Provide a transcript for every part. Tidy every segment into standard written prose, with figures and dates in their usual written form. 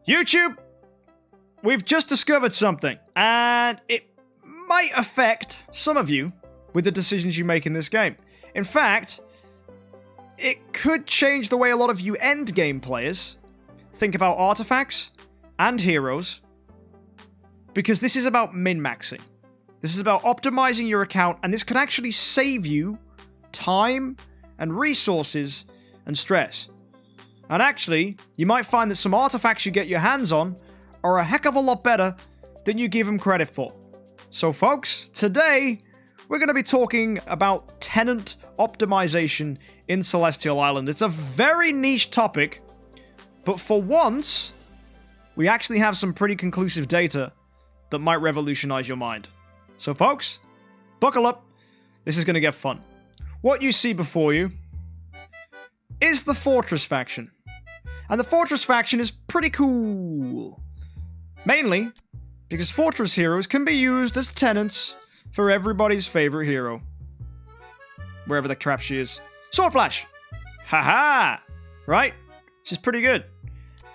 YouTube, we've just discovered something, and it might affect some of you with the decisions you make in this game. In fact, it could change the way a lot of you endgame players think about artifacts and heroes, because this is about min-maxing. This is about optimizing your account, and this could actually save you time and resources and stress. And actually, you might find that some artifacts you get your hands on are a heck of a lot better than you give them credit for. So folks, today we're going to be talking about tenant optimization in Celestial Island. It's a very niche topic, but for once, we actually have some pretty conclusive data that might revolutionize your mind. So folks, buckle up. This is going to get fun. What you see before you is the Fortress faction. And the Fortress faction is pretty cool. Mainly because Fortress heroes can be used as tenants for everybody's favorite hero. Wherever the crap she is. Sword Flash! Haha! Right? She's pretty good.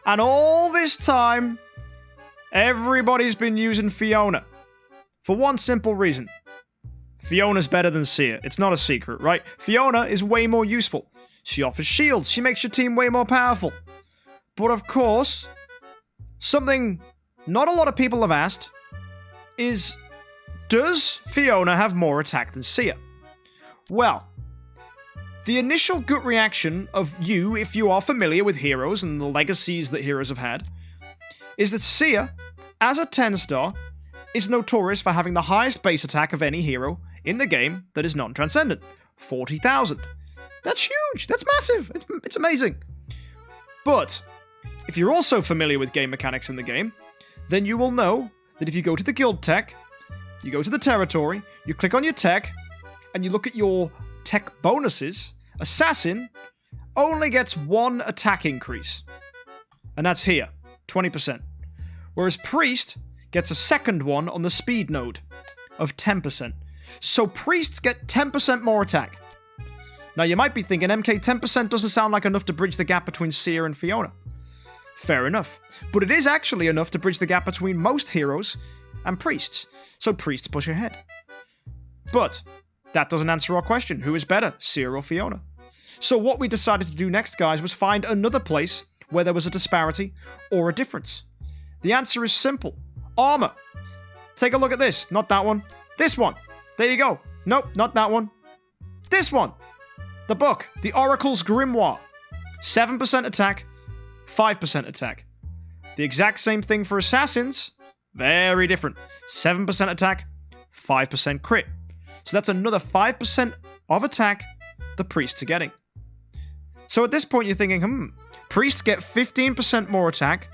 And all this time, everybody's been using Fiona. For one simple reason. Fiona's better than Seer. It's not a secret, right? Fiona is way more useful. She offers shields. She makes your team way more powerful. But of course, something not a lot of people have asked is, does Fiona have more attack than Seer? Well, the initial gut reaction of you, if you are familiar with heroes and the legacies that heroes have had, is that Seer, as a 10-star, is notorious for having the highest base attack of any hero in the game that is non-transcendent. 40,000. That's huge. That's massive. It's amazing. But if you're also familiar with game mechanics in the game, then you will know that if you go to the guild tech, you go to the territory, you click on your tech, and you look at your tech bonuses, Assassin only gets one attack increase. And that's here, 20%. Whereas Priest gets a second one on the speed node of 10%. So Priests get 10% more attack. Now you might be thinking, MK, 10% doesn't sound like enough to bridge the gap between Seer and Fiona. Fair enough. But it is actually enough to bridge the gap between most heroes and Priests. So Priests push ahead. But that doesn't answer our question. Who is better, Seer or Fiona? So what we decided to do next, guys, was find another place where there was a disparity or a difference. The answer is simple. Armor. Take a look at this. Not that one. This one. There you go. Nope, not that one. This one. The book. The Oracle's Grimoire. 7% attack. 5% attack. The exact same thing for Assassins. Very different. 7% attack. 5% crit. So that's another 5% of attack the Priests are getting. So at this point you're thinking, Priests get 15% more attack.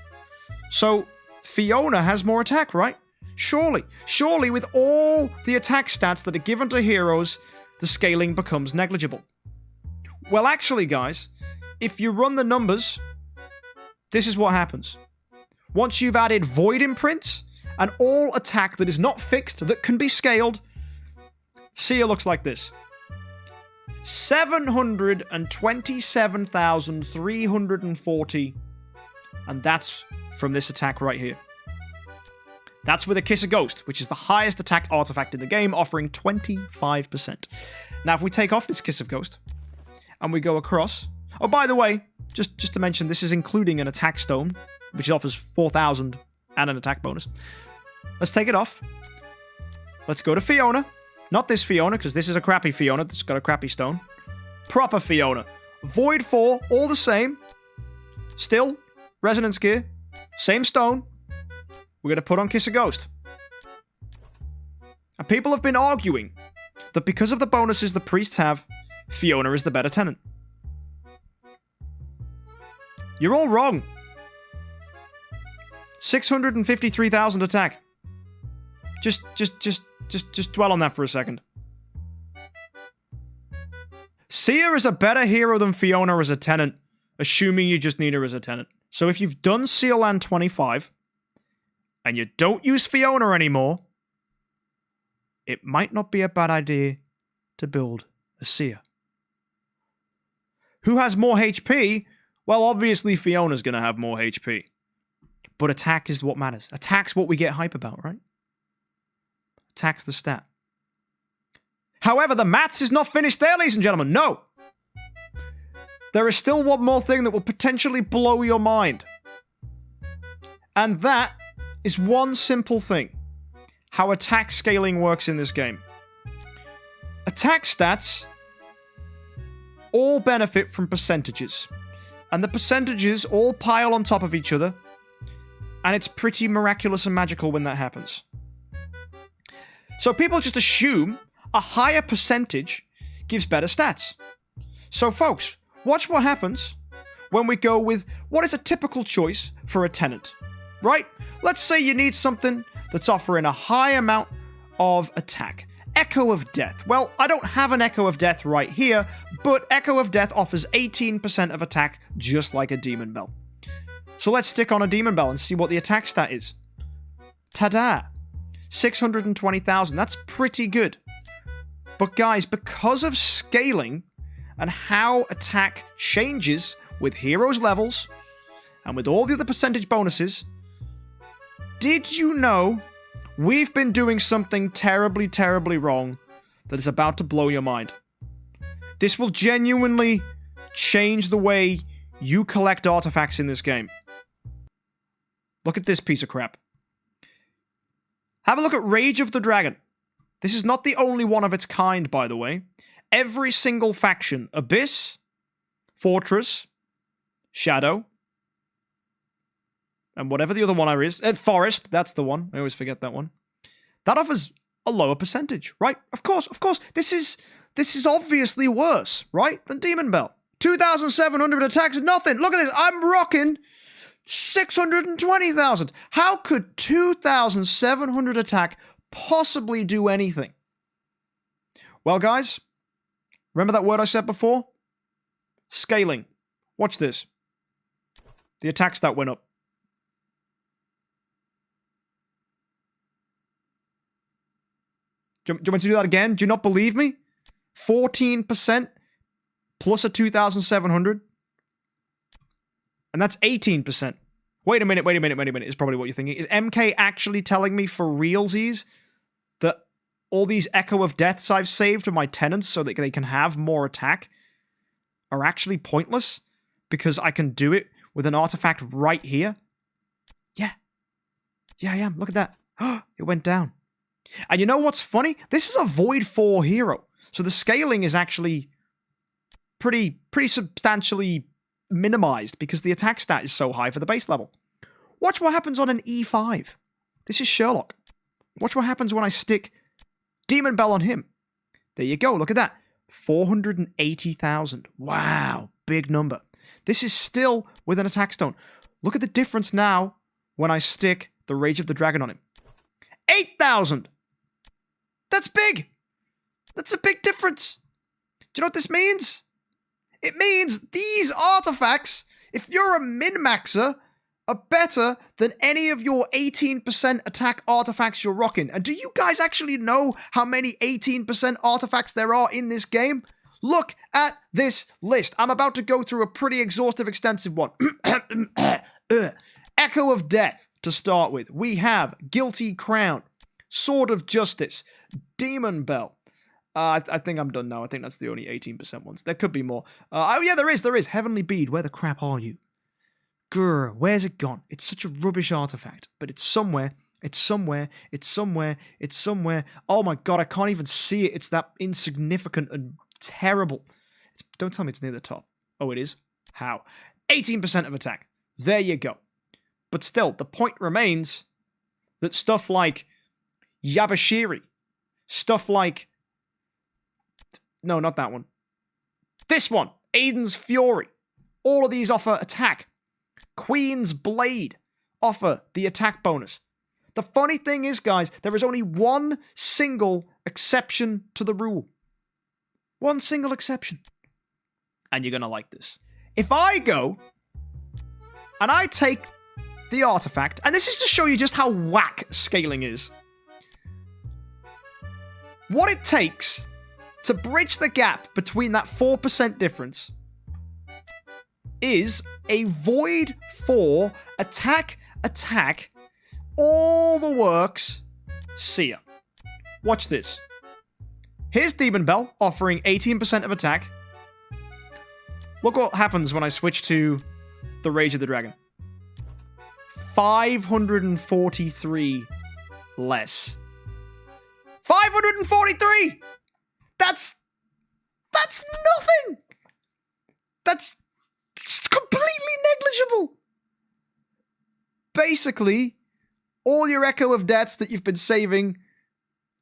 So Fiona has more attack, right? Surely. Surely with all the attack stats that are given to heroes, the scaling becomes negligible. Well, actually, guys, if you run the numbers, this is what happens. Once you've added Void Imprints and all attack that is not fixed, that can be scaled, Seer looks like this. 727,340, and that's from this attack right here. That's with a Kiss of Ghost, which is the highest attack artifact in the game, offering 25%. Now, if we take off this Kiss of Ghost, and we go across... Oh, by the way, just to mention, this is including an attack stone, which offers 4,000 and an attack bonus. Let's take it off. Let's go to Fiona. Not this Fiona, because this is a crappy Fiona that's got a crappy stone. Proper Fiona. Void 4, all the same. Still, Resonance Gear. Same stone. We're going to put on Kiss of Ghost. And people have been arguing that because of the bonuses the Priests have, Fiona is the better tenant. You're all wrong. 653,000 attack. Just dwell on that for a second. Seer is a better hero than Fiona as a tenant, assuming you just need her as a tenant. So if you've done Seal Land 25, and you don't use Fiona anymore, it might not be a bad idea to build a Seer. Who has more HP? Well, obviously Fiona's going to have more HP. But attack is what matters. Attack's what we get hype about, right? Attack's the stat. However, the maths is not finished there, ladies and gentlemen. No! There is still one more thing that will potentially blow your mind. And that is one simple thing. How attack scaling works in this game. Attack stats all benefit from percentages. And the percentages all pile on top of each other. And it's pretty miraculous and magical when that happens. So people just assume a higher percentage gives better stats. So folks, watch what happens when we go with what is a typical choice for a tenant, right? Let's say you need something that's offering a high amount of attack. Echo of Death. Well, I don't have an Echo of Death right here, but Echo of Death offers 18% of attack just like a Demon Bell. So let's stick on a Demon Bell and see what the attack stat is. Ta-da! 620,000. That's pretty good. But guys, because of scaling and how attack changes with heroes levels and with all the other percentage bonuses, did you know we've been doing something terribly, terribly wrong that is about to blow your mind? This will genuinely change the way you collect artifacts in this game. Look at this piece of crap. Have a look at Rage of the Dragon. This is not the only one of its kind, by the way. Every single faction, Abyss, Fortress, Shadow, and whatever the other one is, Forest, that's the one. I always forget that one. That offers a lower percentage, right? Of course. This is obviously worse, right, than Demon Bell. 2,700 attacks, nothing. Look at this. I'm rocking 620,000. How could 2,700 attack possibly do anything? Well, guys, remember that word I said before? Scaling. Watch this. The attack stat went up. Do you want me to do that again? Do you not believe me? 14% plus a 2,700. And that's 18%. Wait a minute, is probably what you're thinking. Is MK actually telling me for realsies that all these Echo of Deaths I've saved for my tenants so that they can have more attack are actually pointless? Because I can do it with an artifact right here? Yeah, I am. Look at that. It went down. And you know what's funny? This is a Void 4 hero. So the scaling is actually pretty substantially minimized because the attack stat is so high for the base level. Watch what happens on an E5. This is Sherlock. Watch what happens when I stick Demon Bell on him. There you go. Look at that. 480,000. Wow. Big number. This is still with an attack stone. Look at the difference now when I stick the Rage of the Dragon on him. 8,000. That's big. That's a big difference. Do you know what this means? It means these artifacts, if you're a min-maxer, are better than any of your 18% attack artifacts you're rocking. And do you guys actually know how many 18% artifacts there are in this game? Look at this list. I'm about to go through a pretty exhaustive, extensive one. Echo of Death to start with. We have Guilty Crown, Sword of Justice, Demon Bell. I think I'm done now. I think that's the only 18% ones. There could be more. Oh yeah, there is. Heavenly Bead. Where the crap are you? Grr, where's it gone? It's such a rubbish artifact. But it's somewhere. It's somewhere. Oh my god, I can't even see it. It's that insignificant and terrible. Don't tell me it's near the top. Oh, it is? How? 18% of attack. There you go. But still, the point remains that stuff like Yabashiri, stuff like... No, not that one. This one, Aiden's Fury. All of these offer attack. Queen's Blade offer the attack bonus. The funny thing is, guys, there is only one single exception to the rule. One single exception. And you're going to like this. If I go and I take the artifact, and this is to show you just how whack scaling is. What it takes to bridge the gap between that 4% difference is a Void 4 attack attack, all the works, Seer. Watch this. Here's Demon Bell, offering 18% of attack. Look what happens when I switch to the Rage of the Dragon. 543 less. 543! That's nothing! That's completely negligible! Basically, all your Echo of Deaths that you've been saving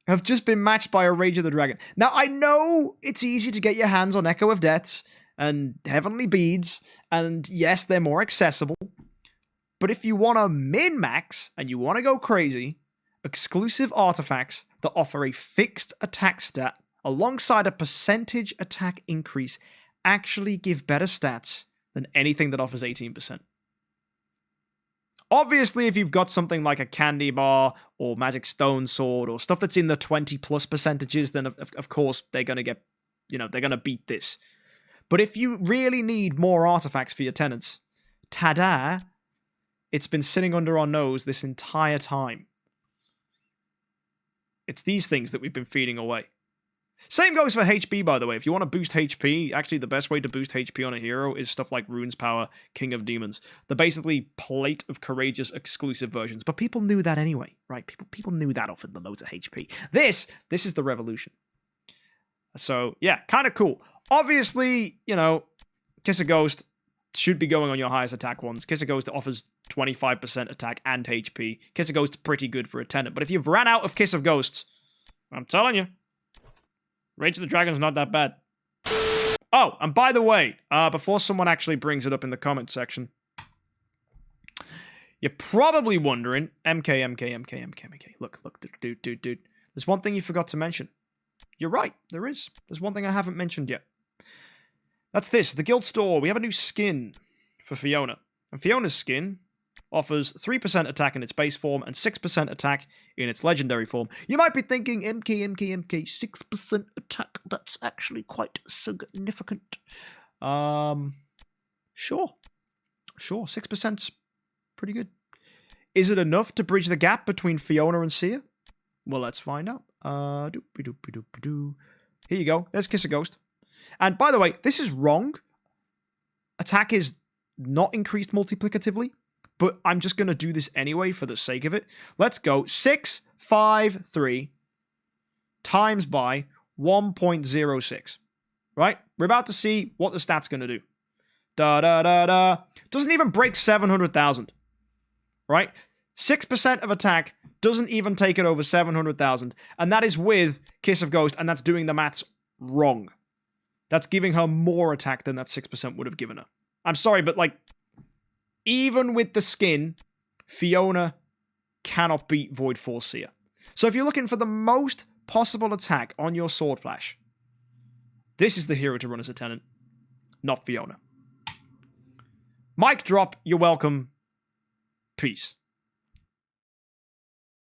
have just been matched by a Rage of the Dragon. Now, I know it's easy to get your hands on Echo of Deaths and Heavenly Beads, and yes, they're more accessible. But if you want to min-max and you want to go crazy, exclusive artifacts that offer a fixed attack stat alongside a percentage attack increase actually give better stats than anything that offers 18%. Obviously, if you've got something like a Candy Bar or Magic Stone Sword or stuff that's in the 20+ percentages, then of course they're going to get, they're going to beat this. But if you really need more artifacts for your tenants, ta-da, it's been sitting under our nose this entire time. It's these things that we've been feeding away. Same goes for HP, by the way. If you want to boost HP, actually the best way to boost HP on a hero is stuff like Rune's Power, King of Demons. They're basically Plate of Courageous exclusive versions. But people knew that anyway, right? People knew that offered the loads of HP. This is the revolution. So, yeah, kind of cool. Obviously, Kiss a Ghost should be going on your highest attack ones. Kiss a Ghost offers 25% attack and HP. Kiss a Ghost is pretty good for a tenant. But if you've ran out of Kiss of Ghosts, I'm telling you, Rage of the Dragon's not that bad. Oh, and by the way, before someone actually brings it up in the comment section, you're probably wondering, MK. Look, dude. There's one thing you forgot to mention. You're right, there is. There's one thing I haven't mentioned yet. That's this, the guild store. We have a new skin for Fiona. And Fiona's skin offers 3% attack in its base form and 6% attack in its legendary form. You might be thinking, MK, 6% attack. That's actually quite significant. Sure, 6%'s pretty good. Is it enough to bridge the gap between Fiona and Seer? Well, let's find out. Here you go. There's Kiss a Ghost. And by the way, this is wrong. Attack is not increased multiplicatively, but I'm just going to do this anyway for the sake of it. Let's go 653 times by 1.06. Right? We're about to see what the stat's going to do. Doesn't even break 700,000. Right? 6% of attack doesn't even take it over 700,000. And that is with Kiss of Ghost, and that's doing the maths wrong. That's giving her more attack than that 6% would have given her. I'm sorry, but even with the skin, Fiona cannot beat Void Force Seer. So if you're looking for the most possible attack on your Sword Flash, this is the hero to run as a tenant, not Fiona. Mic drop, you're welcome. Peace.